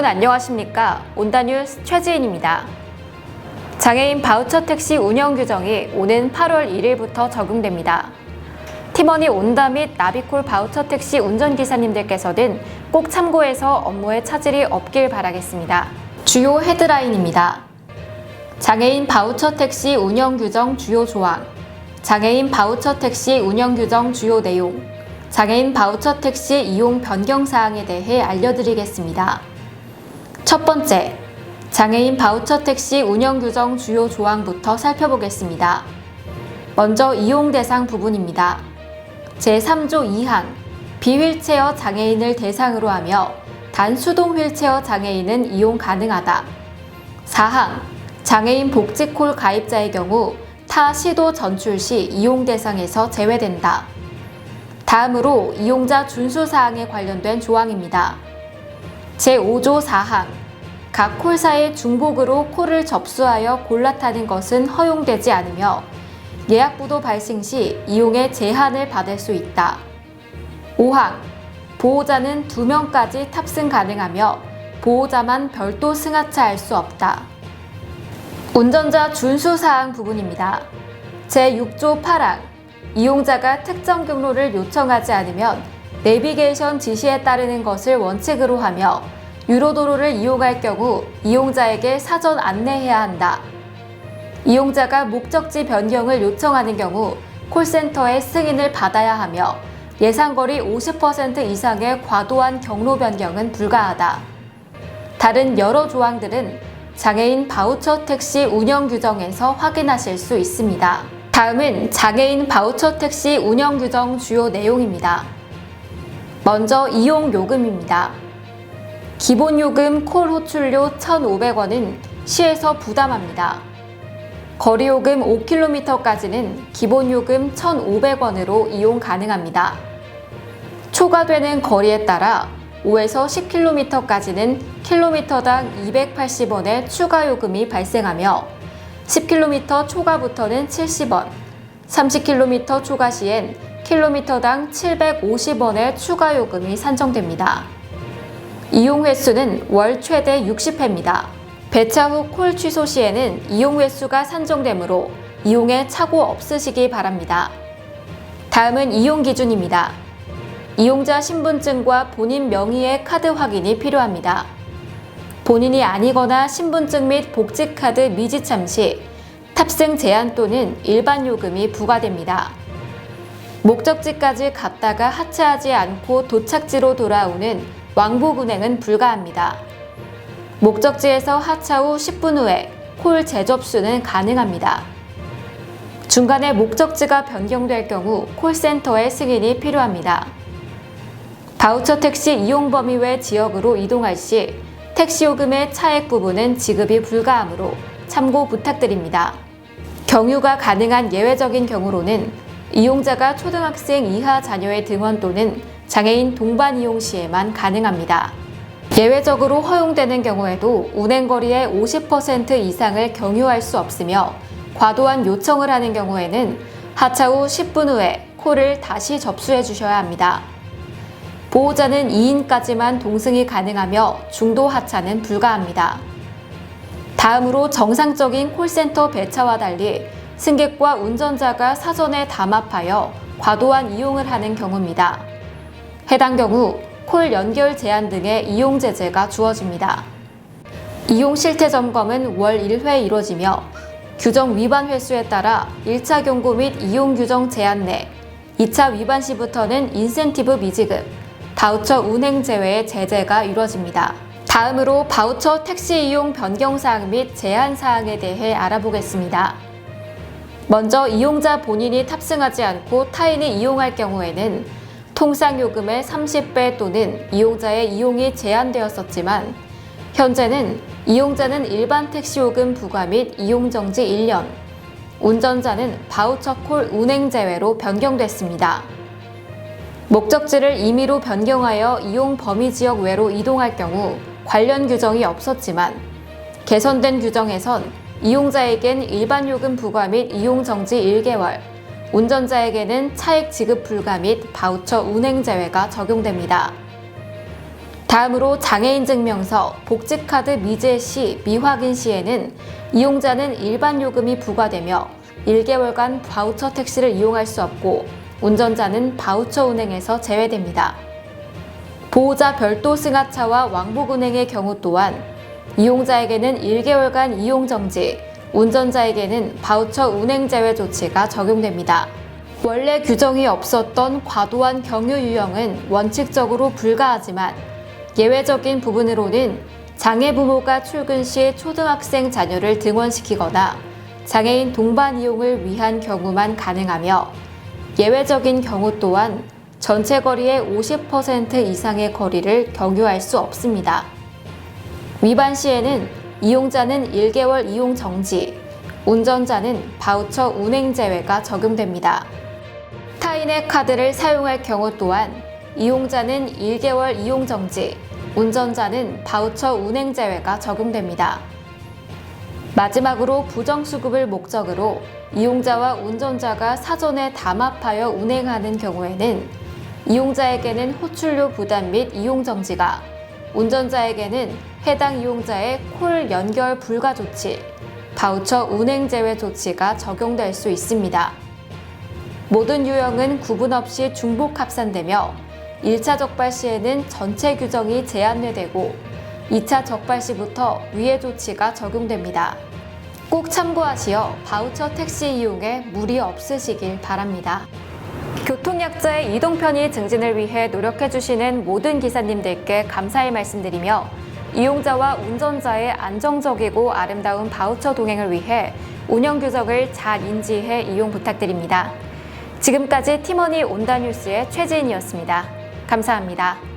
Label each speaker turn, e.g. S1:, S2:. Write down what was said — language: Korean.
S1: 여러분 안녕하십니까? 온다뉴스 최지인입니다. 장애인 바우처 택시 운영 규정이 오는 8월 1일부터 적용됩니다. 팀원이 온다 및 나비콜 바우처 택시 운전기사님들께서는 꼭 참고해서 업무에 차질이 없길 바라겠습니다. 주요 헤드라인입니다. 장애인 바우처 택시 운영 규정 주요 조항, 장애인 바우처 택시 운영 규정 주요 내용, 장애인 바우처 택시 이용 변경 사항에 대해 알려드리겠습니다. 첫 번째, 장애인 바우처 택시 운영 규정 주요 조항부터 살펴보겠습니다. 먼저 이용 대상 부분입니다. 제3조 2항, 비휠체어 장애인을 대상으로 하며 단수동 휠체어 장애인은 이용 가능하다. 4항, 장애인 복지콜 가입자의 경우 타 시도 전출 시 이용 대상에서 제외된다. 다음으로 이용자 준수사항에 관련된 조항입니다. 제5조 4항, 각 콜사의 중복으로 콜을 접수하여 골라타는 것은 허용되지 않으며 예약부도 발생 시 이용에 제한을 받을 수 있다. 5항, 보호자는 2명까지 탑승 가능하며 보호자만 별도 승하차할 수 없다. 운전자 준수사항 부분입니다. 제6조 8항, 이용자가 특정 경로를 요청하지 않으면 내비게이션 지시에 따르는 것을 원칙으로 하며 유로도로를 이용할 경우 이용자에게 사전 안내해야 한다. 이용자가 목적지 변경을 요청하는 경우 콜센터의 승인을 받아야 하며 예상거리 50% 이상의 과도한 경로 변경은 불가하다. 다른 여러 조항들은 장애인 바우처 택시 운영 규정에서 확인하실 수 있습니다. 다음은 장애인 바우처 택시 운영 규정 주요 내용입니다. 먼저 이용 요금입니다. 기본 요금 콜 호출료 1,500원은 시에서 부담합니다. 거리 요금 5km까지는 기본 요금 1,500원으로 이용 가능합니다. 초과되는 거리에 따라 5에서 10km까지는 킬로미터당 280원의 추가 요금이 발생하며 10km 초과부터는 70원, 30km 초과 시엔 킬로미터당 750원의 추가 요금이 산정됩니다. 이용 횟수는 월 최대 60회입니다. 배차 후 콜 취소 시에는 이용 횟수가 산정되므로 이용에 착오 없으시기 바랍니다. 다음은 이용 기준입니다. 이용자 신분증과 본인 명의의 카드 확인이 필요합니다. 본인이 아니거나 신분증 및 복지카드 미지참 시 탑승 제한 또는 일반 요금이 부과됩니다. 목적지까지 갔다가 하차하지 않고 도착지로 돌아오는 왕복 운행은 불가합니다. 목적지에서 하차 후 10분 후에 콜 재접수는 가능합니다. 중간에 목적지가 변경될 경우 콜센터의 승인이 필요합니다. 바우처 택시 이용 범위 외 지역으로 이동할 시 택시 요금의 차액 부분은 지급이 불가하므로 참고 부탁드립니다. 경유가 가능한 예외적인 경우로는 이용자가 초등학생 이하 자녀의 등원 또는 장애인 동반 이용 시에만 가능합니다. 예외적으로 허용되는 경우에도 운행거리의 50% 이상을 경유할 수 없으며 과도한 요청을 하는 경우에는 하차 후 10분 후에 콜을 다시 접수해 주셔야 합니다. 보호자는 2인까지만 동승이 가능하며 중도 하차는 불가합니다. 다음으로 정상적인 콜센터 배차와 달리 승객과 운전자가 사전에 담합하여 과도한 이용을 하는 경우입니다. 해당 경우 콜 연결 제한 등의 이용 제재가 주어집니다. 이용 실태 점검은 월 1회 이루어지며 규정 위반 횟수에 따라 1차 경고 및 이용 규정 제한 내 2차 위반 시부터는 인센티브 미지급, 바우처 운행 제외의 제재가 이루어집니다. 다음으로 바우처 택시 이용 변경 사항 및 제한 사항에 대해 알아보겠습니다. 먼저 이용자 본인이 탑승하지 않고 타인이 이용할 경우에는 통상 요금의 30배 또는 이용자의 이용이 제한되었었지만 현재는 이용자는 일반 택시 요금 부과 및 이용 정지 1년, 운전자는 바우처 콜 운행 제외로 변경됐습니다. 목적지를 임의로 변경하여 이용 범위 지역 외로 이동할 경우 관련 규정이 없었지만 개선된 규정에선 이용자에겐 일반 요금 부과 및 이용 정지 1개월, 운전자에게는 차액 지급 불가 및 바우처 운행 제외가 적용됩니다. 다음으로 장애인 증명서, 복지카드 미제 시, 미확인 시에는 이용자는 일반 요금이 부과되며 1개월간 바우처 택시를 이용할 수 없고 운전자는 바우처 운행에서 제외됩니다. 보호자 별도 승하차와 왕복 운행의 경우 또한 이용자에게는 1개월간 이용 정지, 운전자에게는 바우처 운행 제외 조치가 적용됩니다. 원래 규정이 없었던 과도한 경유 유형은 원칙적으로 불가하지만 예외적인 부분으로는 장애 부모가 출근 시 초등학생 자녀를 등원시키거나 장애인 동반 이용을 위한 경우만 가능하며 예외적인 경우 또한 전체 거리의 50% 이상의 거리를 경유할 수 없습니다. 위반 시에는 이용자는 1개월 이용 정지, 운전자는 바우처 운행 제외가 적용됩니다. 타인의 카드를 사용할 경우 또한 이용자는 1개월 이용 정지, 운전자는 바우처 운행 제외가 적용됩니다. 마지막으로 부정수급을 목적으로 이용자와 운전자가 사전에 담합하여 운행하는 경우에는 이용자에게는 호출료 부담 및 이용 정지가, 운전자에게는 해당 이용자의 콜 연결 불가 조치, 바우처 운행 제외 조치가 적용될 수 있습니다. 모든 유형은 구분 없이 중복 합산되며 1차 적발 시에는 전체 규정이 제한되고 2차 적발 시부터 위의 조치가 적용됩니다. 꼭 참고하시어 바우처 택시 이용에 무리 없으시길 바랍니다. 교통약자의 이동 편의 증진을 위해 노력해주시는 모든 기사님들께 감사의 말씀드리며 이용자와 운전자의 안정적이고 아름다운 바우처 동행을 위해 운영 규정을 잘 인지해 이용 부탁드립니다. 지금까지 티머니 온다뉴스의 최지인이었습니다. 감사합니다.